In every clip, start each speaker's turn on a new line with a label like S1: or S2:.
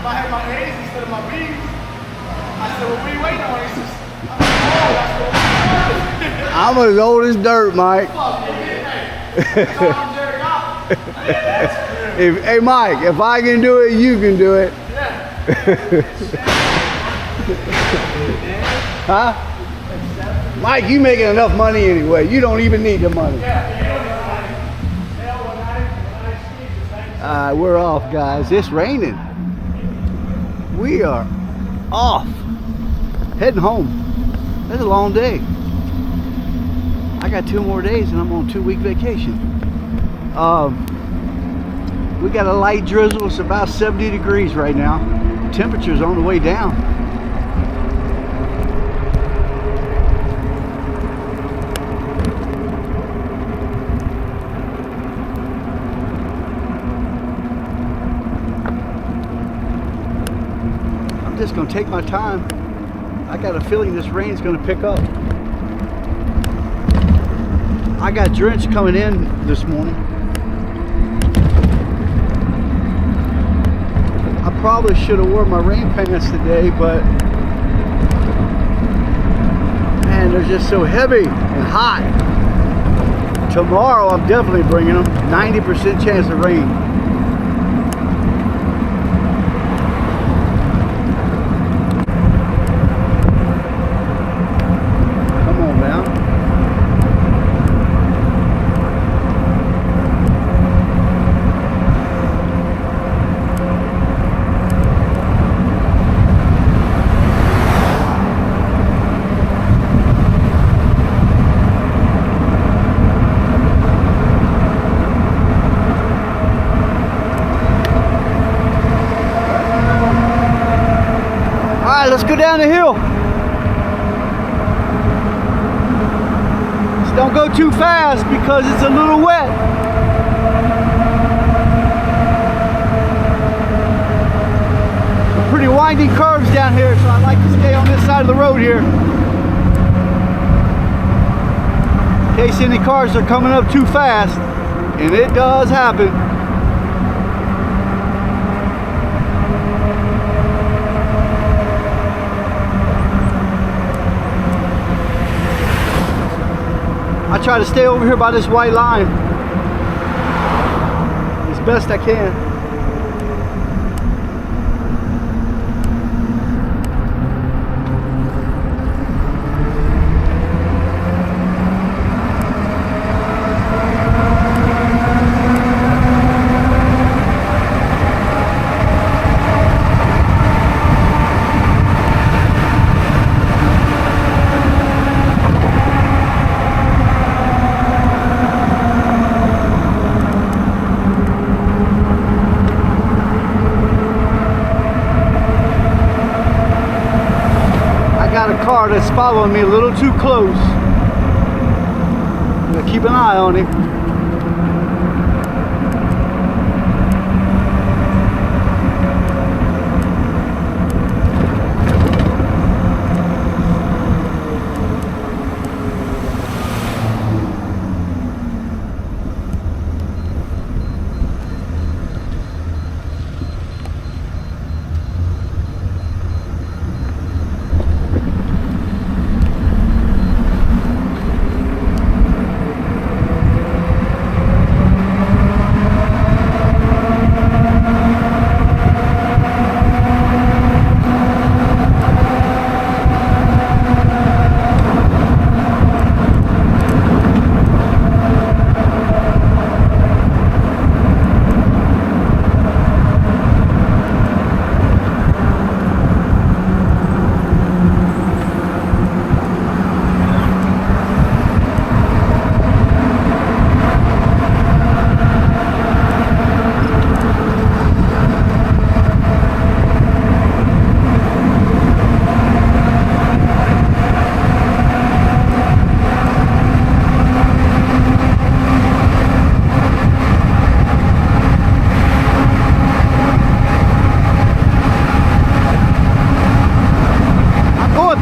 S1: I had my A's instead of my B's, I said, well, what are you waiting on? He says, oh, that's what
S2: I'm as old as dirt, Mike. Hey, Mike, if I can do it, you can do it. Huh? Mike, you making enough money anyway. You don't even need the money. We're off, guys. It's raining. We are off. Heading home. That's a long day. I got 2 more days and I'm on 2-week vacation. We got a light drizzle. It's about 70 degrees right now. Temperature's on the way down. I'm just gonna take my time. I got a feeling this rain's gonna pick up. I got drenched coming in this morning. I probably should have worn my rain pants today, but man, they're just so heavy and hot. Tomorrow I'm definitely bringing them. 90% chance of rain. Let's go down the hill. Just don't go too fast because it's a little wet. Some pretty winding curves down here, so I like to stay on this side of the road here. In case any cars are coming up too fast, and it does happen. I try to stay over here by this white line as best I can. Got a car that's following me a little too close. I'm gonna keep an eye on him.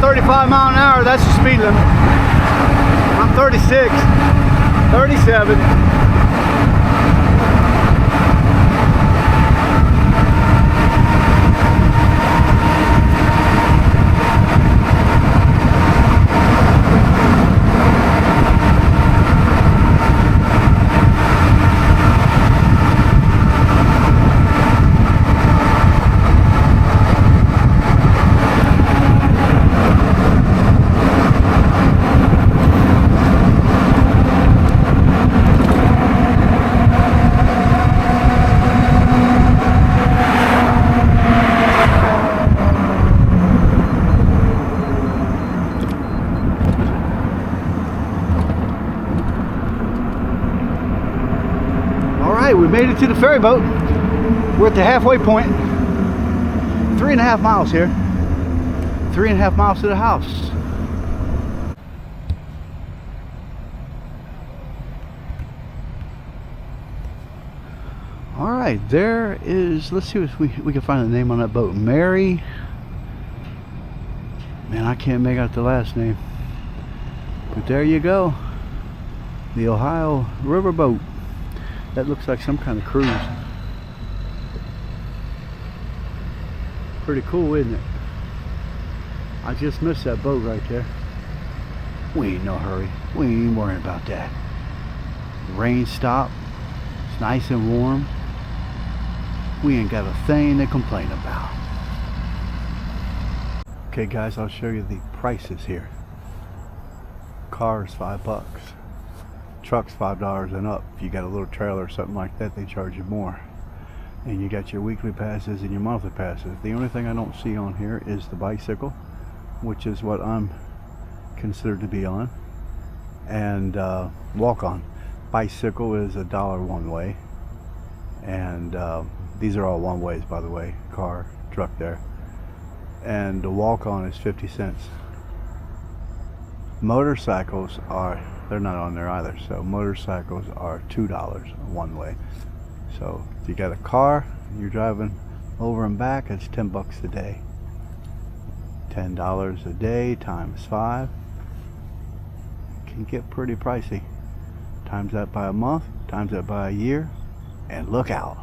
S2: going 35 mile an hour, that's the speed limit. I'm 36, 37. made it to the ferry boat. We're at the halfway point. 3.5 miles here. 3.5 miles to the house. All right, there is, let's see if we can find the name on that boat. Mary, man, I can't make out the last name. But there you go. The Ohio River boat. That looks like some kind of cruise. Pretty cool, isn't it? I just missed that boat right there. We ain't no hurry. We ain't worrying about that. Rain stopped. It's nice and warm. We ain't got a thing to complain about. Okay guys, I'll show you the prices here. Cars $5. Trucks $5 and up. If you got a little trailer or something like that, they charge you more. And you got your weekly passes and your monthly passes. The only thing I don't see on here is the bicycle, which is what I'm considered to be on. And walk-on. Bicycle is $1 one way. And these are all one ways, by the way. Car, truck there. And the walk-on is 50 cents. Motorcycles are, they're not on there either. So motorcycles are $2 one way. So if you got a car, you're driving over and back, it's $10 a day. $10 a day times 5 can get pretty pricey. Times that by a month, times that by a year, and look out.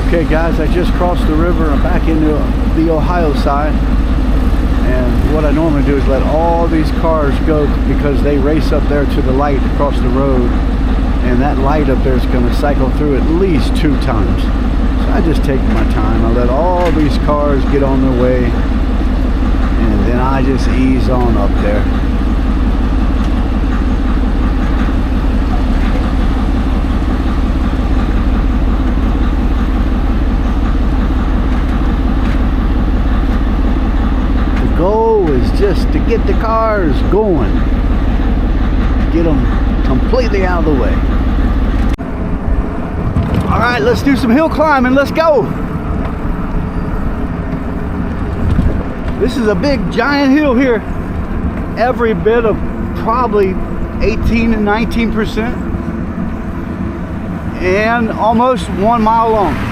S2: Okay guys, I just crossed the river. I'm back into the Ohio side, and what I normally do is let all these cars go because they race up there to the light across the road, and that light up there is going to cycle through at least 2 times. So I just take my time. I let all these cars get on their way, and then I just ease on up there. Goal is just to get the cars going, get them completely out of the way. All right, let's do some hill climbing. Let's go. This is a big giant hill here, every bit of probably 18 and 19%, and almost 1 mile long.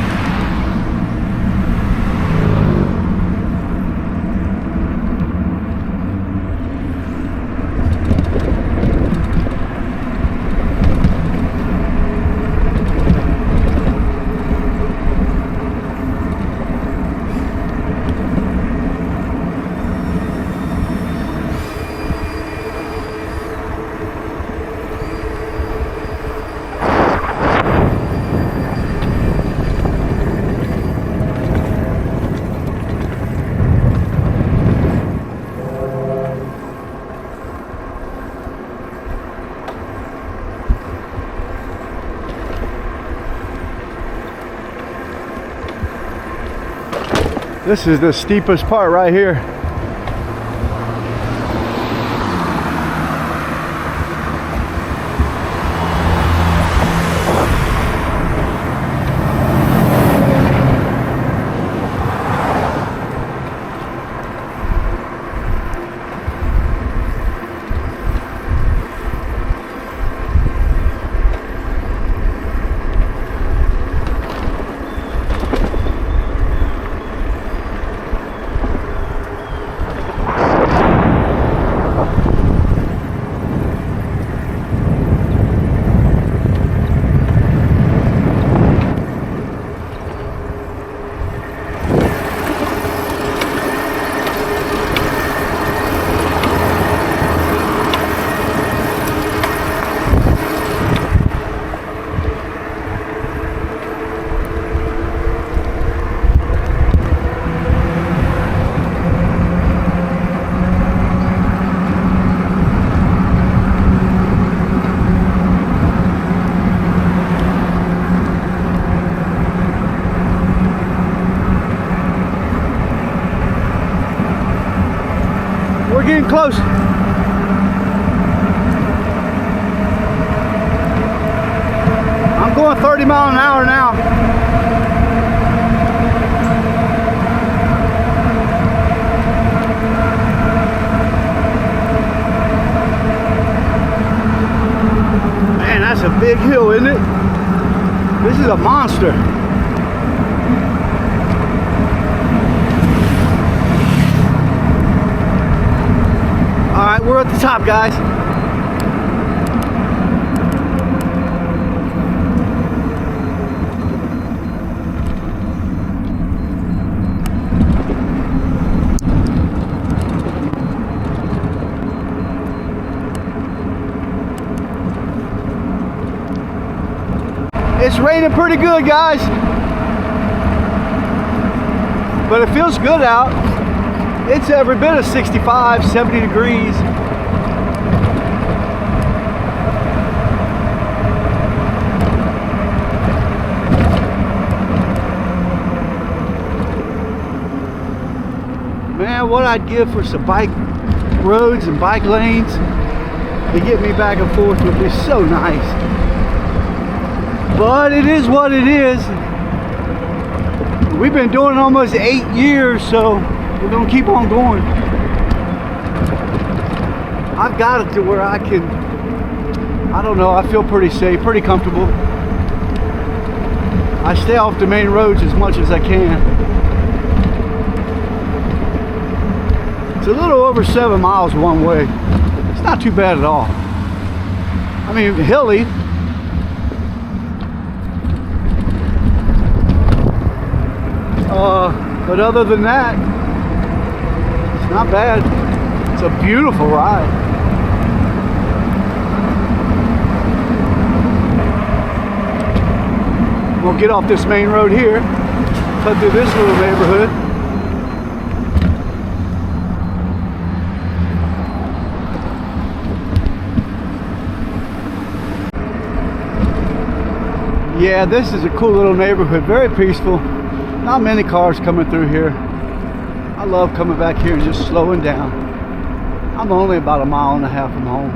S2: This is the steepest part right here. going 30 miles an hour now. Man, that's a big hill, isn't it? This is a monster. All right, we're at the top, guys. It's raining pretty good, guys, but it feels good out. It's every bit of 65, 70 degrees. Man, what I'd give for some bike roads and bike lanes to get me back and forth would be so nice. But it is what it is. We've been doing it almost 8 years, so we're gonna keep on going. I've got it to where I can, I don't know, I feel pretty safe, pretty comfortable. I stay off the main roads as much as I can. It's a little over 7 miles one way. It's not too bad at all. I mean, hilly. But other than that, it's not bad. It's a beautiful ride. We'll get off this main road here, cut through this little neighborhood. Yeah, this is a cool little neighborhood, very peaceful. Not many cars coming through here. I love coming back here and just slowing down. I'm only about 1.5 miles from home.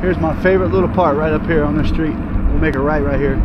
S2: Here's my favorite little part right up here on the street. We'll make a right here.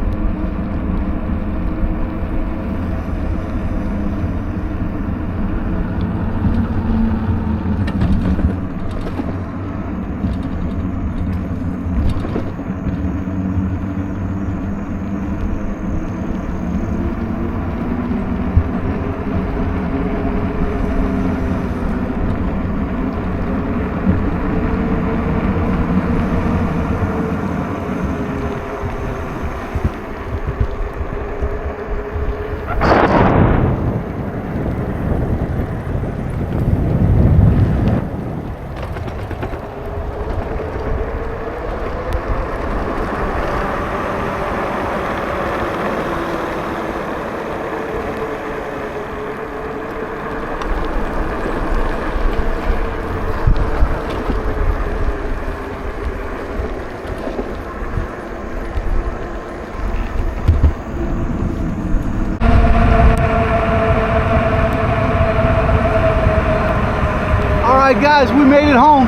S2: Alright guys, we made it home.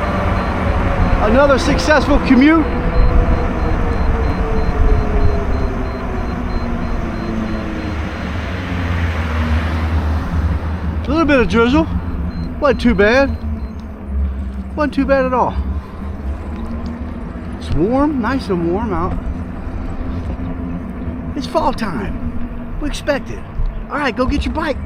S2: Another successful commute. A little bit of drizzle. Wasn't too bad. Wasn't too bad at all. It's warm, nice and warm out. It's fall time. We expect it. Alright, go get your bike.